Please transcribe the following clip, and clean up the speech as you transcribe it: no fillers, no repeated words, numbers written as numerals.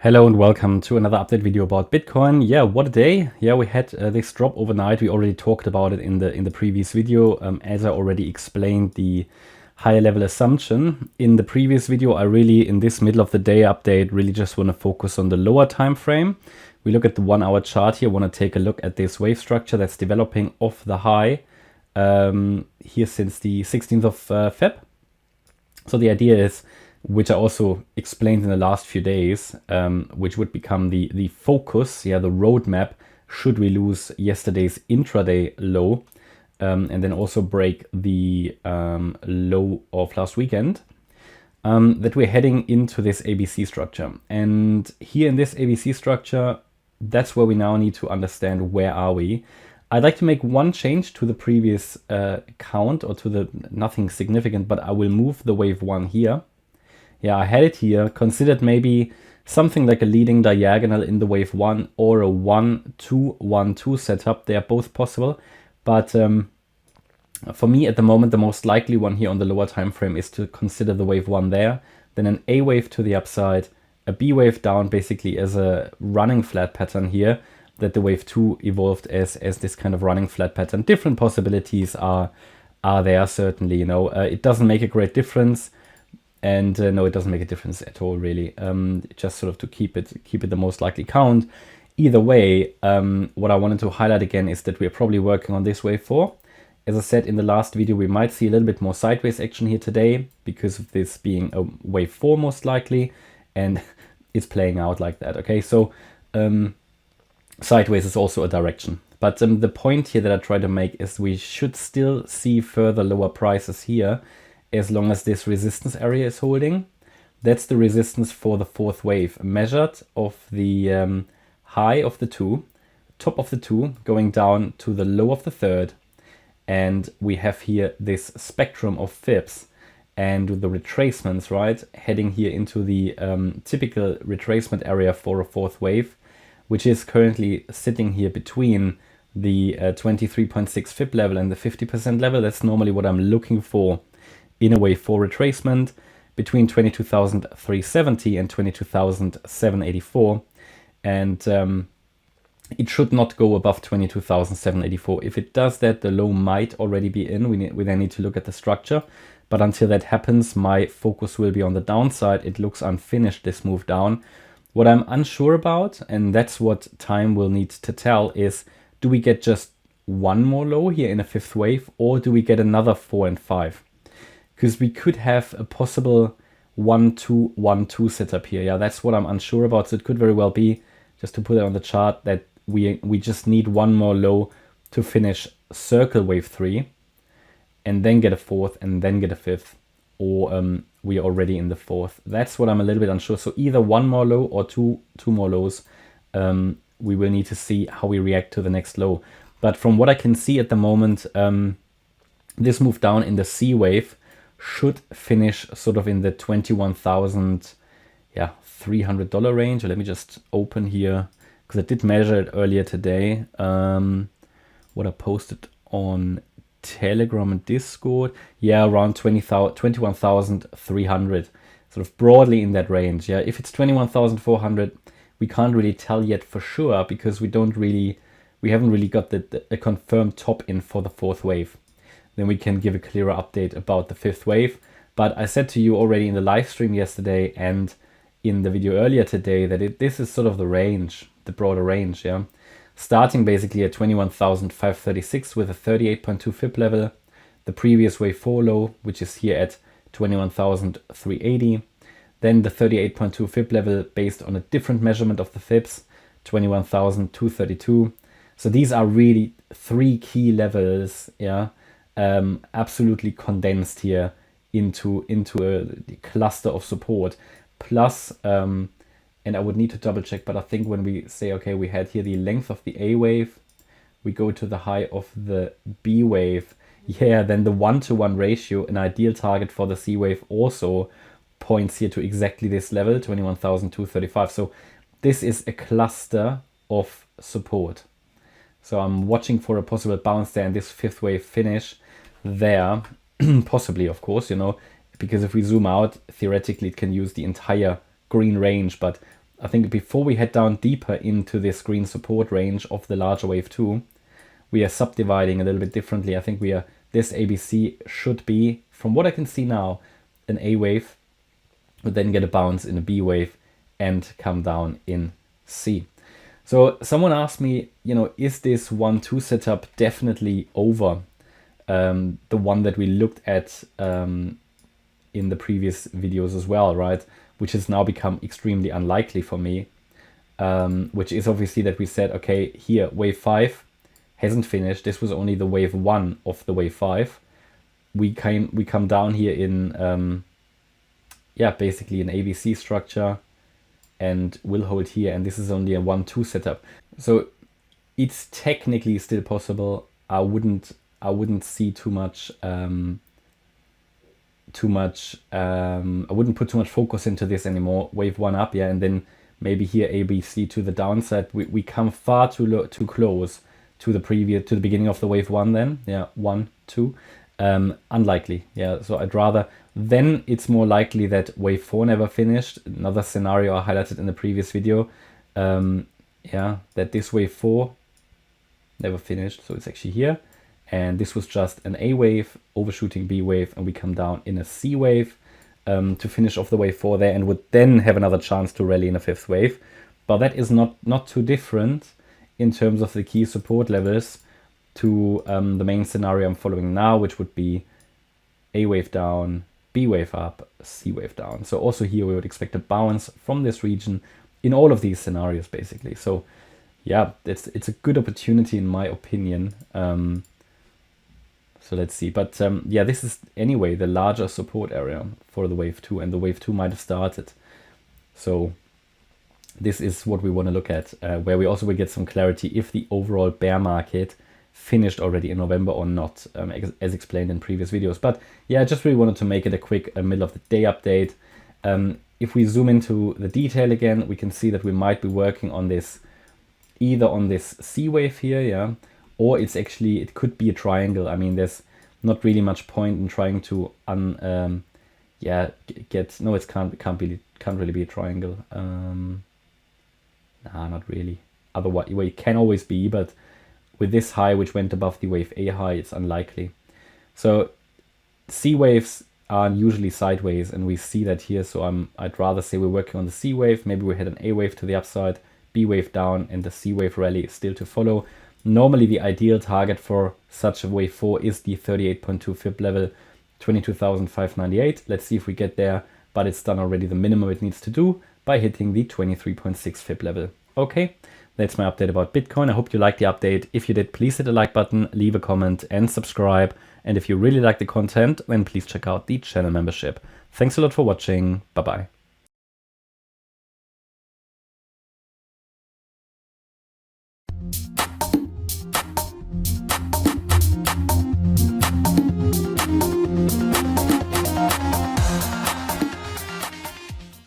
Hello and welcome to another update video about Bitcoin. Yeah, what a day. Yeah, we had this drop overnight. We already talked about it in the previous video. As I already explained the higher level assumption in the previous video, I really, in this middle of the day update, really just want to focus on the lower time frame. We look at the 1 hour chart here. Want to take a look at this wave structure that's developing off the high here since the 16th of Feb. So the idea is, which I also explained in the last few days, which would become the focus, the roadmap, should we lose yesterday's intraday low, and then also break the low of last weekend, that we're heading into this ABC structure. And here in this ABC structure, that's where we now need to understand where are we. I'd like to make one change to the previous count, or to the nothing significant, but I will move the wave 1 here. Yeah, I had it here, considered maybe something like a leading diagonal in the wave 1 or a 1-2-1-2 setup. They are both possible, but for me at the moment, the most likely one here on the lower time frame is to consider the wave 1 there, then an A wave to the upside, a B wave down, basically as a running flat pattern here, that the wave 2 evolved as this kind of running flat pattern. Different possibilities are there, certainly. It doesn't make a great difference. And no, it doesn't make a difference at all, really. Just sort of to keep it the most likely count. Either way, what I wanted to highlight again is that we're probably working on this wave 4. As I said in the last video, we might see a little bit more sideways action here today because of this being a wave 4 most likely, and it's playing out like that. Okay, so sideways is also a direction. But the point here that I try to make is we should still see further lower prices here, as long as this resistance area is holding. That's the resistance for the fourth wave, measured of the high of the 2, top of the 2, going down to the low of the third. And we have here this spectrum of fibs and the retracements, right, heading here into the typical retracement area for a fourth wave, which is currently sitting here between the 23.6 fib level and the 50% level. That's normally what I'm looking for in a wave 4 retracement, between 22,370 and 22,784, and it should not go above 22,784. If it does that, the low might already be in. We then need to look at the structure, but until that happens, my focus will be on the downside. It looks unfinished, this move down. What I'm unsure about, and that's what time will need to tell, is do we get just one more low here in a fifth wave, or do we get another 4 and 5? Because we could have a possible 1-2-1-2 setup here. Yeah, that's what I'm unsure about. So it could very well be, just to put it on the chart, that we just need one more low to finish circle wave 3, and then get a fourth, and then get a fifth, or we are already in the fourth. That's what I'm a little bit unsure. So either one more low or two more lows. We will need to see how we react to the next low. But from what I can see at the moment, this move down in the C wave should finish sort of in the $21,300 range. Let me just open here, because I did measure it earlier today. What I posted on Telegram and Discord, around 21,300, sort of broadly in that range. Yeah, if it's 21,400, we can't really tell yet for sure, because we haven't really got a confirmed top in for the fourth wave. Then we can give a clearer update about the fifth wave. But I said to you already in the live stream yesterday and in the video earlier today that this is sort of the range, the broader range, yeah. Starting basically at 21,536 with a 38.2 fib level, the previous wave 4 low, which is here at 21,380. Then the 38.2 fib level based on a different measurement of the fibs, 21,232. So these are really 3 key levels, yeah. Absolutely condensed here into a cluster of support, plus and I would need to double check, but I think when we say, okay, we had here the length of the A wave, we go to the high of the B wave, then the 1-to-1 ratio, an ideal target for the C wave, also points here to exactly this level, 21,235. So this is a cluster of support. So I'm watching for a possible bounce there and this fifth wave finish there, possibly, of course, because if we zoom out, theoretically it can use the entire green range, but I think before we head down deeper into this green support range of the larger wave 2, we are subdividing a little bit differently. I think this ABC should be, from what I can see now, an A wave, would then get a bounce in a B wave and come down in C. So someone asked me, is this 1-2 setup definitely over the one that we looked at in the previous videos as well, right? Which has now become extremely unlikely for me, which is obviously that we said, okay, here, wave 5 hasn't finished. This was only the wave 1 of the wave 5. We come down here in, basically an ABC structure, and will hold here, and this is only a 1-2 setup. So it's technically still possible. I wouldn't see too much I wouldn't put too much focus into this anymore. Wave 1 up, and then maybe here ABC to the downside. We come far too close to the beginning of the wave 1 then. 1, 2. Unlikely. So I'd rather, then it's more likely that wave 4 never finished. Another scenario I highlighted in the previous video, that this wave 4 never finished, so it's actually here, and this was just an A wave overshooting B wave, and we come down in a C wave to finish off the wave 4 there, and would then have another chance to rally in a 5th wave. But that is not too different in terms of the key support levels to the main scenario I'm following now, which would be A wave down, B wave up, C wave down. So also here we would expect a bounce from this region in all of these scenarios basically. So it's a good opportunity in my opinion. So let's see. But this is anyway the larger support area for the wave 2, and the wave 2 might have started. So this is what we want to look at, where we also will get some clarity if the overall bear market finished already in November or not, as explained in previous videos. But I just really wanted to make it a quick middle of the day update. If we zoom into the detail again, we can see that we might be working on this, either on this C wave here, or it could be a triangle. I mean, there's not really much point in trying to it can't really be a triangle. Not really. Otherwise, it can always be, but with this high, which went above the wave A high, it's unlikely. So C waves are usually sideways, and we see that here. So I'd rather say we're working on the C wave. Maybe we had an A wave to the upside, B wave down, and the C wave rally is still to follow. Normally, the ideal target for such a wave 4 is the 38.2 fib level, 22,598. Let's see if we get there, but it's done already the minimum it needs to do by hitting the 23.6 fib level. Okay, that's my update about Bitcoin. I hope you liked the update. If you did, please hit the like button, leave a comment, and subscribe. And if you really like the content, then please check out the channel membership. Thanks a lot for watching. Bye-bye.